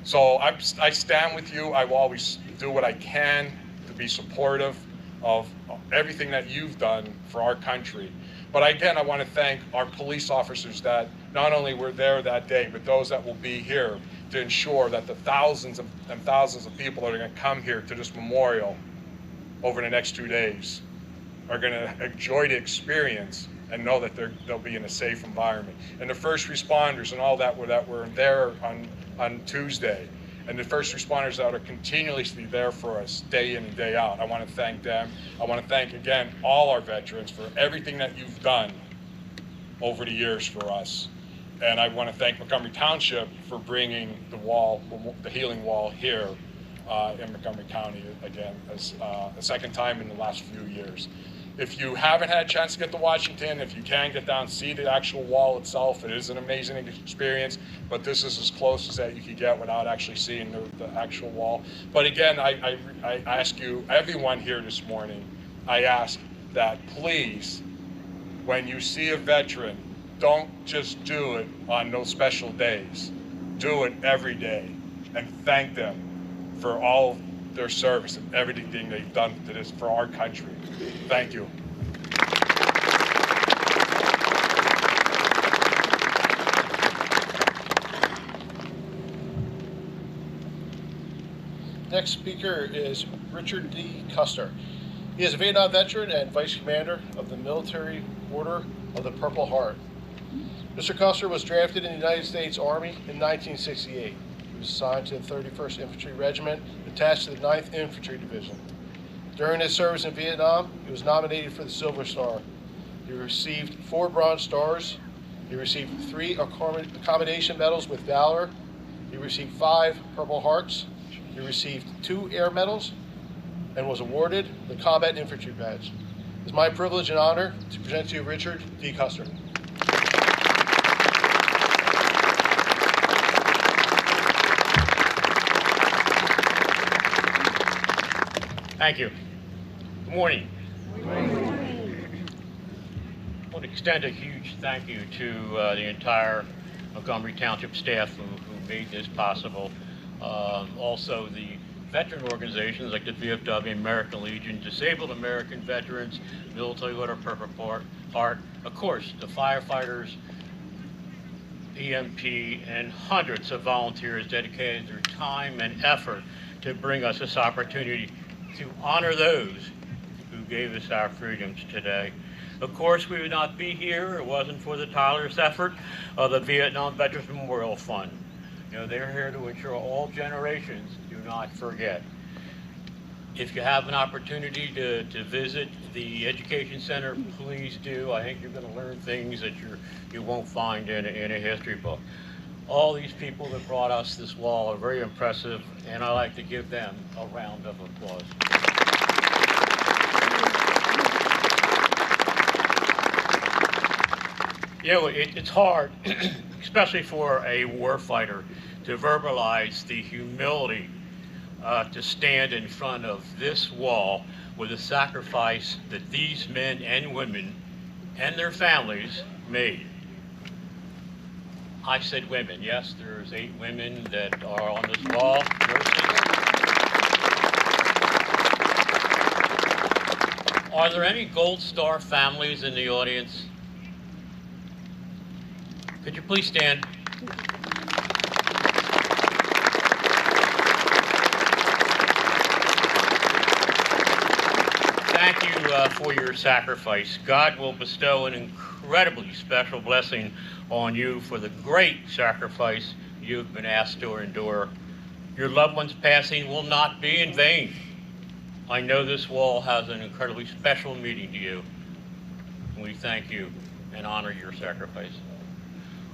So I stand with you. I will always do what I can to be supportive of everything that you've done for our country. But again, I want to thank our police officers that not only were there that day, but those that will be here to ensure that the thousands and thousands of people that are going to come here to this memorial over the next 2 days are going to enjoy the experience and know that they'll be in a safe environment. And the first responders and all that were there on Tuesday, and the first responders that are continuously there for us day in and day out, I want to thank them. I want to thank, again, all our veterans for everything that you've done over the years for us. And I want to thank Montgomery Township for bringing the healing wall here in Montgomery County again, as a second time in the last few years. If you haven't had a chance to get to Washington, if you can get down, see the actual wall itself. It is an amazing experience, but this is as close as that you could get without actually seeing the actual wall. But again, I ask you, everyone here this morning, I ask that please, when you see a veteran, don't just do it on those special days. Do it every day and thank them for all their service and everything they've done to this for our country. Thank you. Next speaker is Richard D. Custer. He is a Vietnam veteran and Vice Commander of the Military Order of the Purple Heart. Mr. Custer was drafted in the United States Army in 1968. He was assigned to the 31st Infantry Regiment, attached to the 9th Infantry Division. During his service in Vietnam, he was nominated for the Silver Star. He received 4 Bronze Stars. He received 3 Accommodation Medals with Valor. He received 5 Purple Hearts. He received 2 Air Medals and was awarded the Combat Infantry Badge. It is my privilege and honor to present to you Richard D. Custer. Thank you. Good morning. Good morning. I want to extend a huge thank you to the entire Montgomery Township staff who made this possible. Also the veteran organizations like the VFW, American Legion, Disabled American Veterans, Military Order of Purple Heart, of course, the firefighters, EMP, and hundreds of volunteers dedicated their time and effort to bring us this opportunity to honor those who gave us our freedoms today. Of course, we would not be here if it wasn't for the tireless effort of the Vietnam Veterans Memorial Fund. You know, they're here to ensure all generations do not forget. If you have an opportunity to visit the Education Center, please do. I think you're going to learn things that you won't find in a history book. All these people that brought us this wall are very impressive, and I like to give them a round of applause. You know, it's hard, especially for a warfighter, to verbalize the humility to stand in front of this wall with the sacrifice that these men and women and their families made. I said women. Yes, there's 8 women that are on this wall, nurses. Are there any Gold Star families in the audience? Could you please stand? Thank you for your sacrifice. God will bestow an incredibly special blessing on you for the great sacrifice you've been asked to endure. Your loved one's passing will not be in vain. I know this wall has an incredibly special meaning to you. We thank you and honor your sacrifice.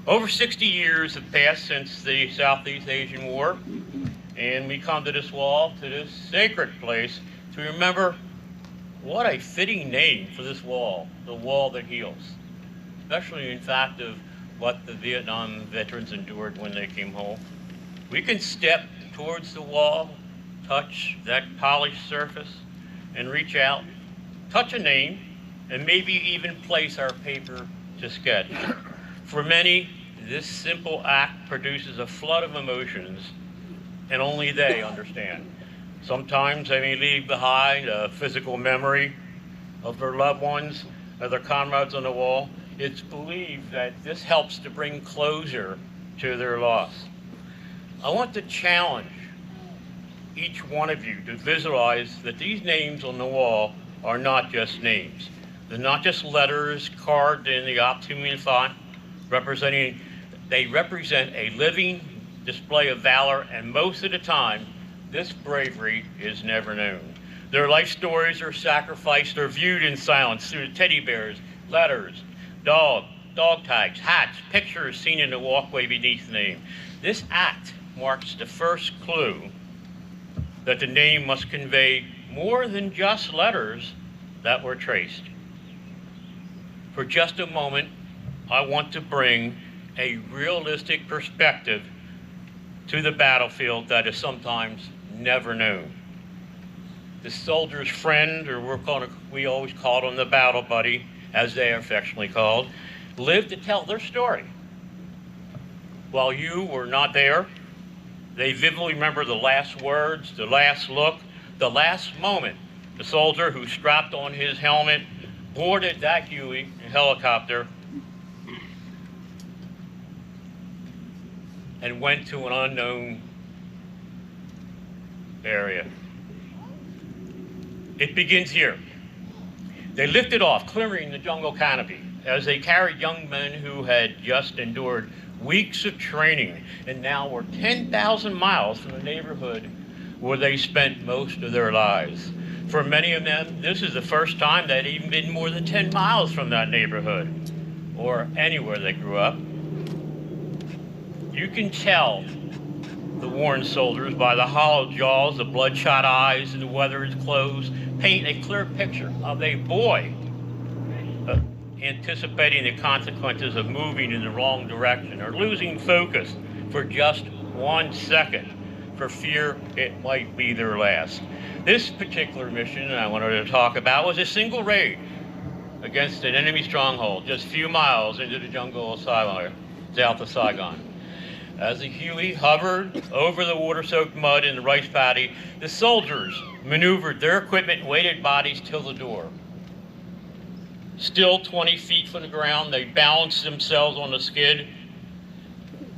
Over 60 years have passed since the Southeast Asian War, and we come to this wall, to this sacred place, to remember what a fitting name for this wall, the wall that heals, especially in fact of what the Vietnam veterans endured when they came home. We can step towards the wall, touch that polished surface, and reach out, touch a name, and maybe even place our paper to sketch. For many, this simple act produces a flood of emotions, and only they understand. Sometimes they may leave behind a physical memory of their loved ones, of their comrades on the wall. It's believed that this helps to bring closure to their loss. I want to challenge each one of you to visualize that these names on the wall are not just names. They're not just letters carved in the Optimian font, they represent a living display of valor, and most of the time, this bravery is never known. Their life stories are sacrificed or viewed in silence through teddy bears, letters, dog tags, hats, pictures seen in the walkway beneath the name. This act marks the first clue that the name must convey more than just letters that were traced. For just a moment, I want to bring a realistic perspective to the battlefield that is sometimes never known. The soldier's friend, or we always called him the battle buddy, as they are affectionately called, lived to tell their story. While you were not there, they vividly remember the last words, the last look, the last moment the soldier who strapped on his helmet, boarded that Huey helicopter, and went to an unknown area. It begins here. They lifted off, clearing the jungle canopy, as they carried young men who had just endured weeks of training and now were 10,000 miles from the neighborhood where they spent most of their lives. For many of them, this is the first time they'd even been more than 10 miles from that neighborhood or anywhere they grew up. You can tell the worn soldiers by the hollow jaws, the bloodshot eyes, and the weathered clothes paint a clear picture of a boy anticipating the consequences of moving in the wrong direction or losing focus for just 1 second for fear it might be their last. This particular mission I wanted to talk about was a single raid against an enemy stronghold just a few miles into the jungle of Saigon, south of Saigon. As the Huey hovered over the water-soaked mud in the rice paddy, the soldiers maneuvered their equipment and weighted bodies till the door. Still 20 feet from the ground, they balanced themselves on the skid.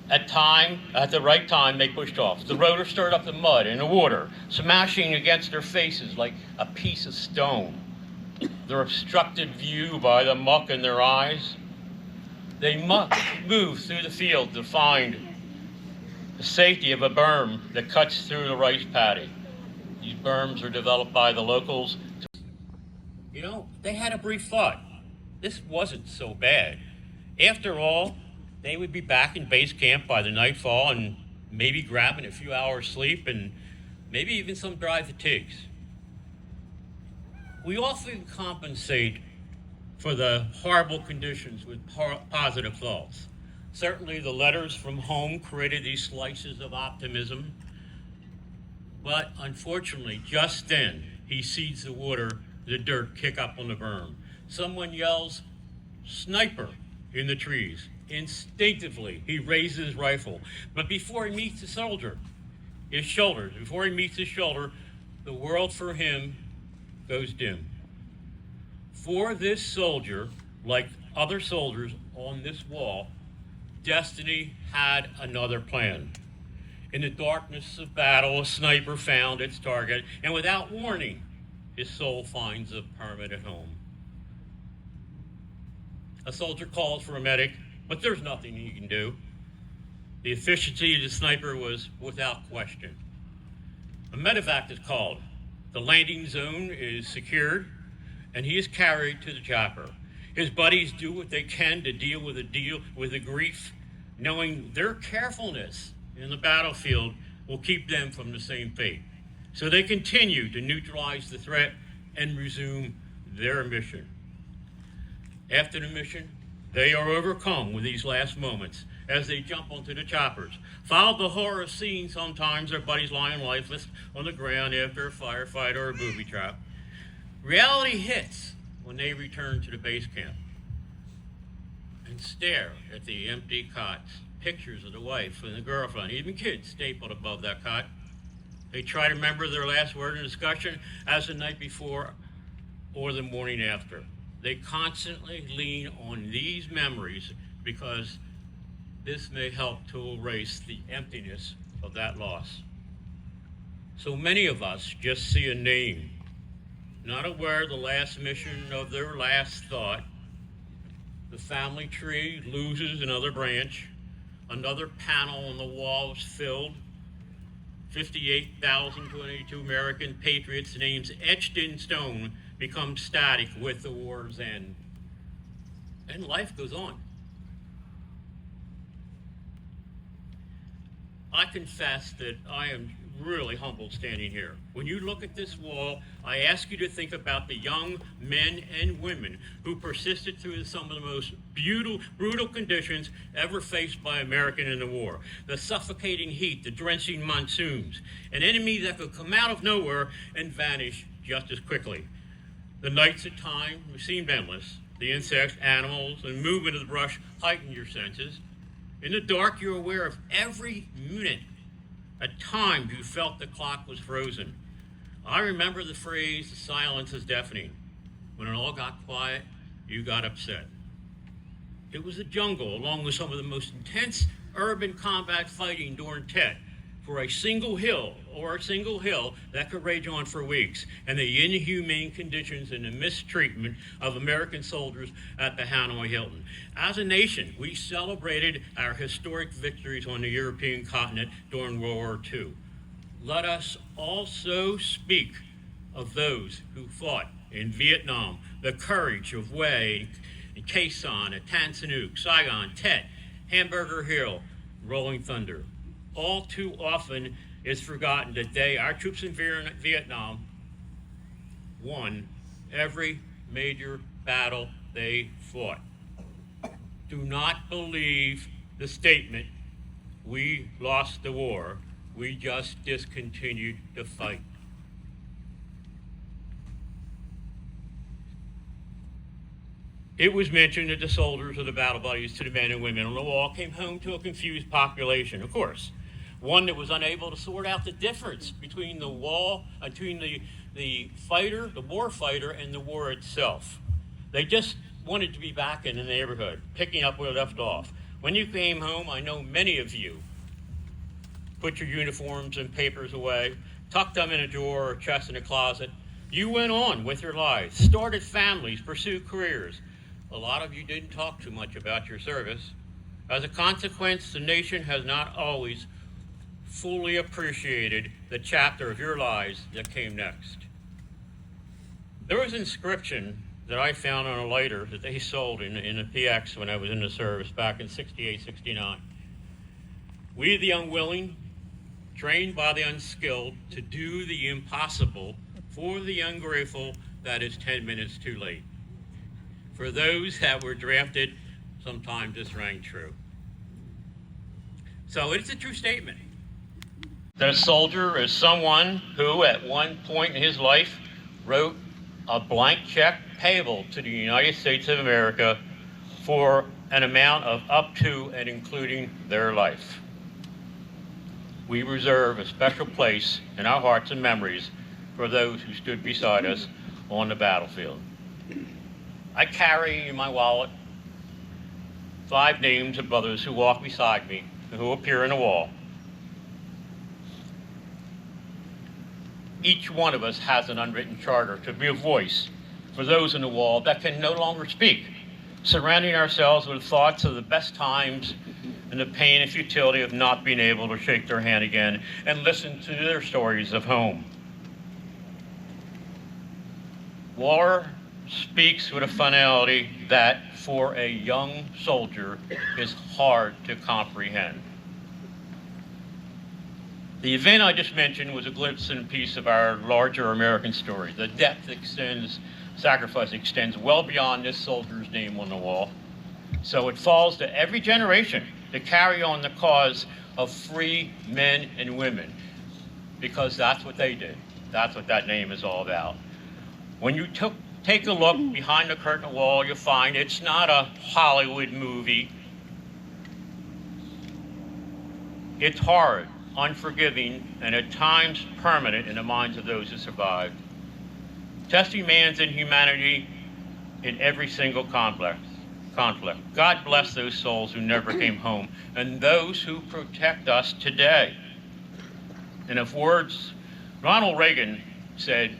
At the right time, they pushed off. The rotor stirred up the mud and the water, smashing against their faces like a piece of stone. Their obstructed view by the muck in their eyes. They moved through the field to find the safety of a berm that cuts through the rice paddy. These berms are developed by the locals. You know, they had a brief thought. This wasn't so bad. After all, they would be back in base camp by the nightfall and maybe grabbing a few hours sleep and maybe even some dry fatigues. We often compensate for the horrible conditions with positive thoughts. Certainly the letters from home created these slices of optimism, but unfortunately, just then, he sees the dirt kick up on the berm. Someone yells, "Sniper," in the trees. Instinctively, he raises his rifle, but before he meets the soldier, the world for him goes dim. For this soldier, like other soldiers on this wall, destiny had another plan. In the darkness of battle, a sniper found its target, and without warning, his soul finds a permanent home. A soldier calls for a medic, but there's nothing he can do. The efficiency of the sniper was without question. A medevac is called. The landing zone is secured, and he is carried to the chopper. His buddies do what they can to deal with the grief, knowing their carefulness in the battlefield will keep them from the same fate. So they continue to neutralize the threat and resume their mission. After the mission, they are overcome with these last moments as they jump onto the choppers. Follow the horror scene. Sometimes their buddies lying lifeless on the ground after a firefight or a booby trap. Reality hits when they return to the base camp and stare at the empty cots, pictures of the wife and the girlfriend, even kids stapled above that cot. They try to remember their last word in discussion as the night before or the morning after. They constantly lean on these memories because this may help to erase the emptiness of that loss. So many of us just see a name, not aware of the last mission of their last thought. The family tree loses another branch. Another panel on the wall is filled. 58,022 American patriots' names etched in stone become static with the war's end. And life goes on. I confess that I am really humbled standing here. When you look at this wall, I ask you to think about the young men and women who persisted through some of the most brutal conditions ever faced by American in the war. The suffocating heat, the drenching monsoons, an enemy that could come out of nowhere and vanish just as quickly. The nights at times seemed endless. The insects, animals, and movement of the brush heightened your senses. In the dark, you're aware of every minute. At times, you felt the clock was frozen. I remember the phrase, "the silence is deafening." When it all got quiet, you got upset. It was the jungle, along with some of the most intense urban combat fighting during Tet, for a single hill that could rage on for weeks, and the inhumane conditions and the mistreatment of American soldiers at the Hanoi Hilton. As a nation, we celebrated our historic victories on the European continent during World War II. Let us also speak of those who fought in Vietnam, the courage of Hue, Khe Sanh, at Tan Son Nhut, Saigon, Tet, Hamburger Hill, Rolling Thunder. All too often it's forgotten that our troops in Vietnam won every major battle they fought. Do not believe the statement, "We lost the war, we just discontinued the fight." It was mentioned that the soldiers of the battle buddies to the men and women on the wall came home to a confused population, of course. One that was unable to sort out the difference between the fighter, the war fighter, and the war itself. They just wanted to be back in the neighborhood, picking up where they left off. When you came home, I know many of you put your uniforms and papers away, tucked them in a drawer or chest in a closet. You went on with your lives, started families, pursued careers. A lot of you didn't talk too much about your service. As a consequence, the nation has not always fully appreciated the chapter of your lives that came next. There was an inscription that I found on a lighter that they sold in a PX when I was in the service back in 68, 69. "We the unwilling, trained by the unskilled, to do the impossible, for the ungrateful that is 10 minutes too late." For those that were drafted, sometimes this rang true. So it's a true statement. The soldier is someone who at one point in his life wrote a blank check payable to the United States of America for an amount of up to and including their life. We reserve a special place in our hearts and memories for those who stood beside us on the battlefield. I carry in my wallet 5 names of brothers who walk beside me and who appear on the wall. Each one of us has an unwritten charter to be a voice for those on the wall that can no longer speak, surrounding ourselves with thoughts of the best times and the pain and futility of not being able to shake their hand again and listen to their stories of home. War speaks with a finality that, for a young soldier, is hard to comprehend. The event I just mentioned was a glimpse and piece of our larger American story. The depth sacrifice extends well beyond this soldier's name on the wall. So it falls to every generation to carry on the cause of free men and women, because that's what they did. That's what that name is all about. When you take a look behind the curtain wall, you'll find it's not a Hollywood movie. It's hard, unforgiving, and at times permanent in the minds of those who survived, testing man's inhumanity in every single conflict. God bless those souls who never came home and those who protect us today. And if words, Ronald Reagan said,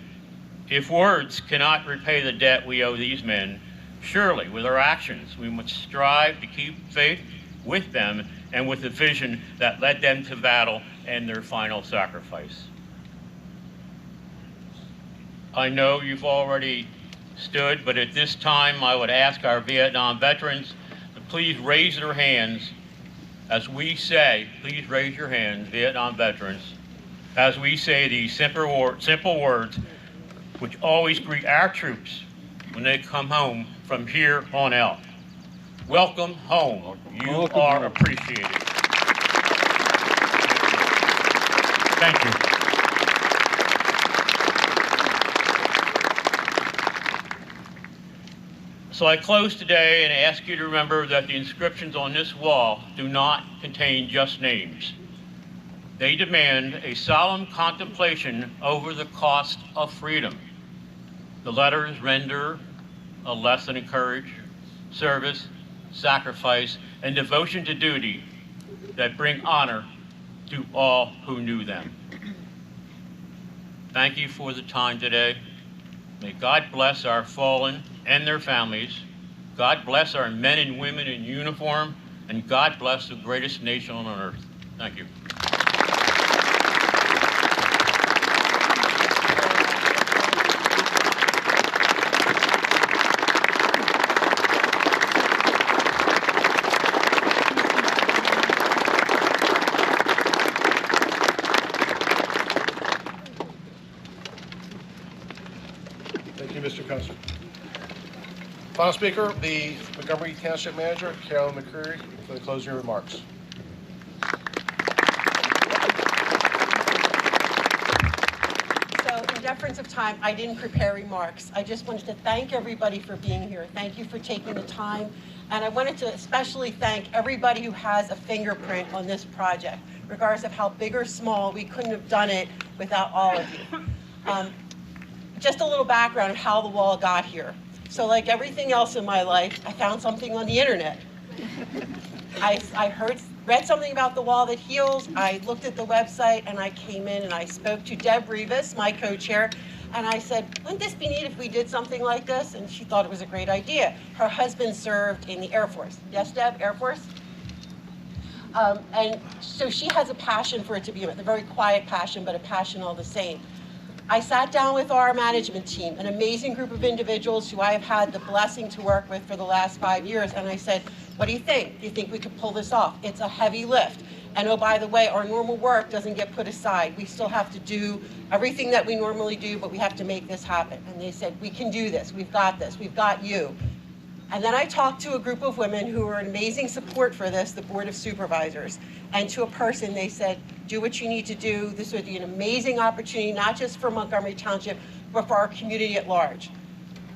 "If words cannot repay the debt we owe these men, surely with our actions we must strive to keep faith with them and with the vision that led them to battle and their final sacrifice." I know you've already stood, but at this time I would ask our Vietnam veterans to please raise their hands as we say, please raise your hands, Vietnam veterans. as we say these simple words which always greet our troops when they come home from here on out. Welcome home. You are appreciated. Thank you. So I close today and ask you to remember that the inscriptions on this wall do not contain just names. They demand a solemn contemplation over the cost of freedom. The letters render a lesson in courage, service, sacrifice, and devotion to duty that bring honor to all who knew them. Thank you for the time today. May God bless our fallen and their families. God bless our men and women in uniform, and God bless the greatest nation on earth. Thank you. Thank you, Mr. Custer. Final speaker, the Montgomery Township Manager, Carolyn McCreary, for the closing remarks. So in deference of time, I didn't prepare remarks. I just wanted to thank everybody for being here. Thank you for taking the time. And I wanted to especially thank everybody who has a fingerprint on this project. Regardless of how big or small, we couldn't have done it without all of you. Just a little background of how the wall got here. So like everything else in my life, I found something on the internet. I read something about the wall that heals. I looked at the website and I came in and I spoke to Deb Rivas, my co-chair, and I said, wouldn't this be neat if we did something like this? And she thought it was a great idea. Her husband served in the Air Force. Yes, Deb, Air Force? And so she has a passion for it to be a very quiet passion, but a passion all the same. I sat down with our management team, an amazing group of individuals who I have had the blessing to work with for the last 5 years, and I said, what do you think? Do you think we could pull this off? It's a heavy lift. And oh, by the way, our normal work doesn't get put aside. We still have to do everything that we normally do, but we have to make this happen. And they said, we can do this. We've got this. We've got you. And then I talked to a group of women who were an amazing support for this, the Board of Supervisors. And to a person, they said, do what you need to do. This would be an amazing opportunity, not just for Montgomery Township, but for our community at large.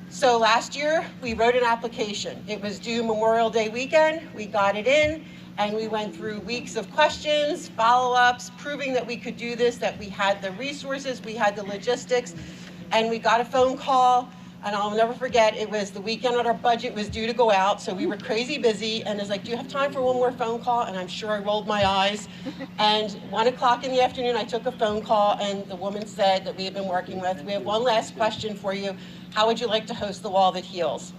So last year, we wrote an application. It was due Memorial Day weekend. We got it in, and we went through weeks of questions, follow-ups, proving that we could do this, that we had the resources, we had the logistics, and we got a phone call. And I'll never forget, it was the weekend that our budget was due to go out, so we were crazy busy, and it's like, do you have time for one more phone call? And I'm sure I rolled my eyes. And 1 o'clock in the afternoon, I took a phone call, and the woman said that we had been working with, we have one last question for you. How would you like to host the Wall That Heals?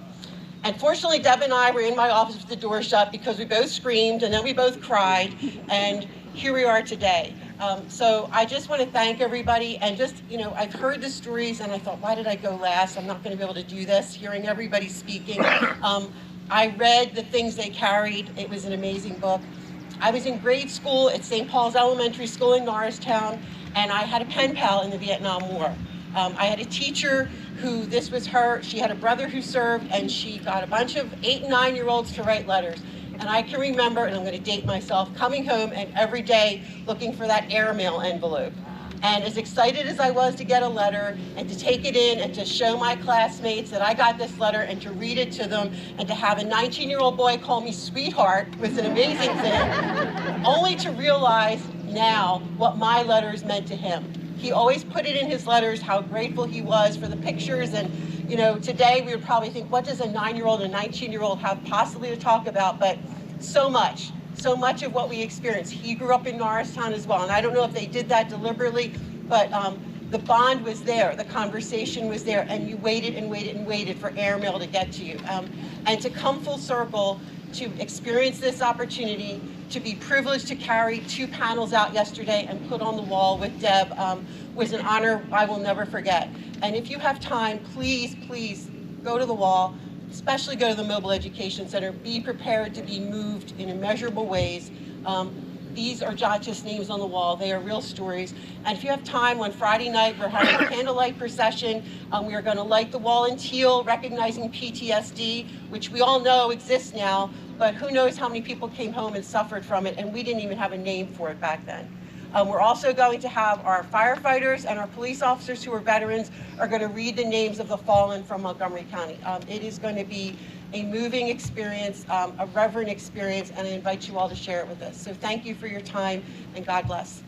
And fortunately, Deb and I were in my office with the door shut because we both screamed, and then we both cried, and here we are today. So I just want to thank everybody, and just, I've heard the stories and I thought, why did I go last? I'm not going to be able to do this, hearing everybody speaking. I read the things they carried. It was an amazing book. I was in grade school at St. Paul's Elementary School in Norristown, and I had a pen pal in the Vietnam War. I had a teacher who, this was her, she had a brother who served, and she got a bunch of 8- and 9-year-olds to write letters. And I can remember, and I'm going to date myself, coming home and every day looking for that airmail envelope. And as excited as I was to get a letter and to take it in and to show my classmates that I got this letter and to read it to them and to have a 19-year-old boy call me sweetheart was an amazing thing, only to realize now what my letters meant to him. He always put it in his letters how grateful he was for the pictures, and today we would probably think, what does a 9-year-old and a 19-year-old have possibly to talk about? But so much of what we experience. He grew up in Norristown as well, and I don't know if they did that deliberately, but the bond was there, the conversation was there, and you waited and waited and waited for airmail to get to you. And to come full circle, to experience this opportunity, to be privileged to carry 2 panels out yesterday and put on the wall with Deb was an honor I will never forget. And if you have time, please, please go to the wall, especially go to the Mobile Education Center. Be prepared to be moved in immeasurable ways. these are not just names on the wall, they are real stories. And if you have time, on Friday night, we're having a candlelight procession. We are going to light the wall in teal, recognizing PTSD, which we all know exists now, but who knows how many people came home and suffered from it, and we didn't even have a name for it back then. We're also going to have our firefighters and our police officers who are veterans are going to read the names of the fallen from Montgomery County. It is going to be a moving experience, a reverent experience, and I invite you all to share it with us. So thank you for your time, and God bless.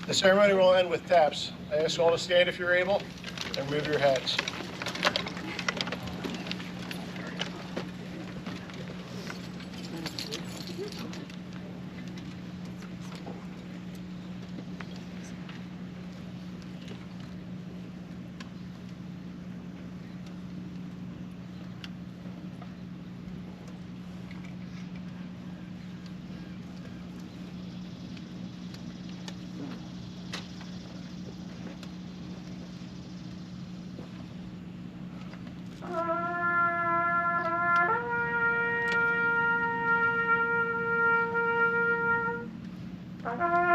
The ceremony will end with taps. I ask you all to stand if you're able and remove your hats. Bye.